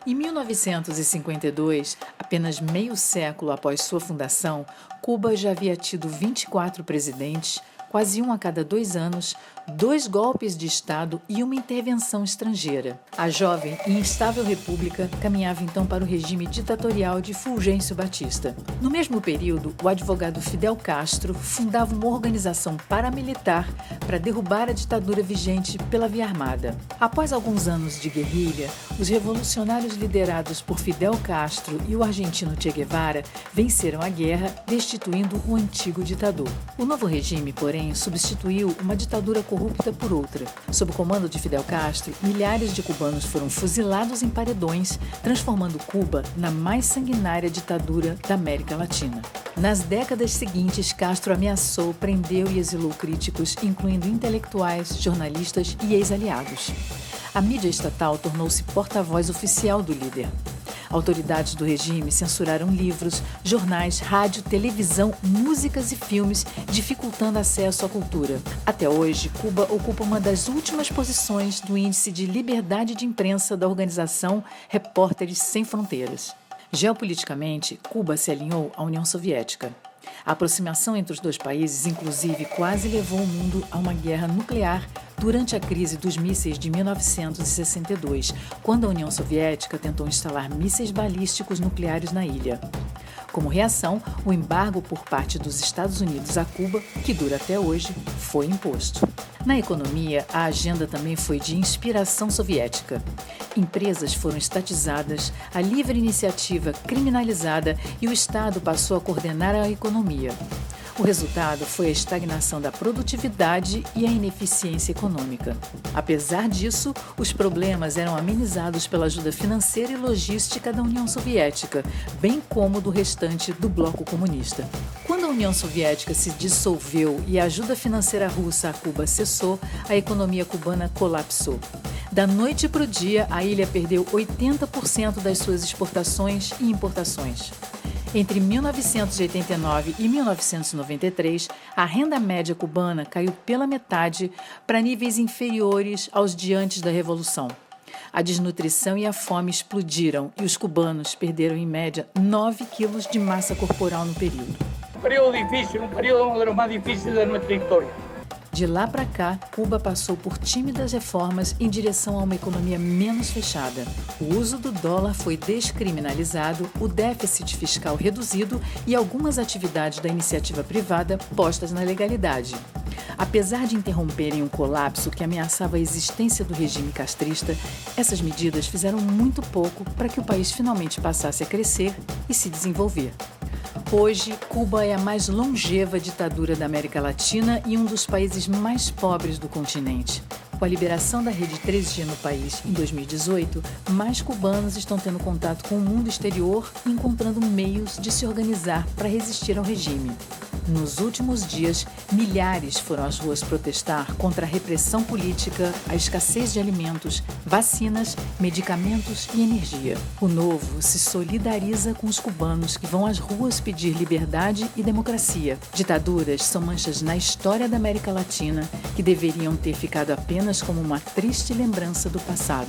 Em 1952, apenas meio século após sua fundação, Cuba já havia tido 24 presidentes, quase um a cada 2 anos, 2 golpes de Estado e uma intervenção estrangeira. A jovem e instável república caminhava então para o regime ditatorial de Fulgêncio Batista. No mesmo período, o advogado Fidel Castro fundava uma organização paramilitar para derrubar a ditadura vigente pela via armada. Após alguns anos de guerrilha, os revolucionários liderados por Fidel Castro e o argentino Che Guevara venceram a guerra, destituindo o antigo ditador. O novo regime, porém, substituiu uma ditadura corrupta por outra. Sob o comando de Fidel Castro, milhares de cubanos foram fuzilados em paredões, transformando Cuba na mais sanguinária ditadura da América Latina. Nas décadas seguintes, Castro ameaçou, prendeu e exilou críticos, incluindo intelectuais, jornalistas e ex-aliados. A mídia estatal tornou-se porta-voz oficial do líder. Autoridades do regime censuraram livros, jornais, rádio, televisão, músicas e filmes, dificultando acesso à cultura. Até hoje, Cuba ocupa uma das últimas posições do Índice de Liberdade de Imprensa da organização Repórteres Sem Fronteiras. Geopoliticamente, Cuba se alinhou à União Soviética. A aproximação entre os dois países, inclusive, quase levou o mundo a uma guerra nuclear durante a crise dos mísseis de 1962, quando a União Soviética tentou instalar mísseis balísticos nucleares na ilha. Como reação, o embargo por parte dos Estados Unidos a Cuba, que dura até hoje, foi imposto. Na economia, a agenda também foi de inspiração soviética. Empresas foram estatizadas, a livre iniciativa criminalizada e o Estado passou a coordenar a economia. O resultado foi a estagnação da produtividade e a ineficiência econômica. Apesar disso, os problemas eram amenizados pela ajuda financeira e logística da União Soviética, bem como do restante do bloco comunista. Quando a União Soviética se dissolveu e a ajuda financeira russa a Cuba cessou, a economia cubana colapsou. Da noite para o dia, a ilha perdeu 80% das suas exportações e importações. Entre 1989 e 1993, a renda média cubana caiu pela metade para níveis inferiores aos de antes da Revolução. A desnutrição e a fome explodiram e os cubanos perderam, em média, 9 quilos de massa corporal no período. Um período difícil, um dos mais difíceis da nossa história. De lá para cá, Cuba passou por tímidas reformas em direção a uma economia menos fechada. O uso do dólar foi descriminalizado, o déficit fiscal reduzido e algumas atividades da iniciativa privada postas na legalidade. Apesar de interromperem um colapso que ameaçava a existência do regime castrista, essas medidas fizeram muito pouco para que o país finalmente passasse a crescer e se desenvolver. Hoje, Cuba é a mais longeva ditadura da América Latina e um dos países mais pobres do continente. Com a liberação da rede 3G no país em 2018, mais cubanos estão tendo contato com o mundo exterior e encontrando meios de se organizar para resistir ao regime. Nos últimos dias, milhares foram às ruas protestar contra a repressão política, a escassez de alimentos, vacinas, medicamentos e energia. O Novo se solidariza com os cubanos que vão às ruas pedir liberdade e democracia. Ditaduras são manchas na história da América Latina que deveriam ter ficado apenas como uma triste lembrança do passado.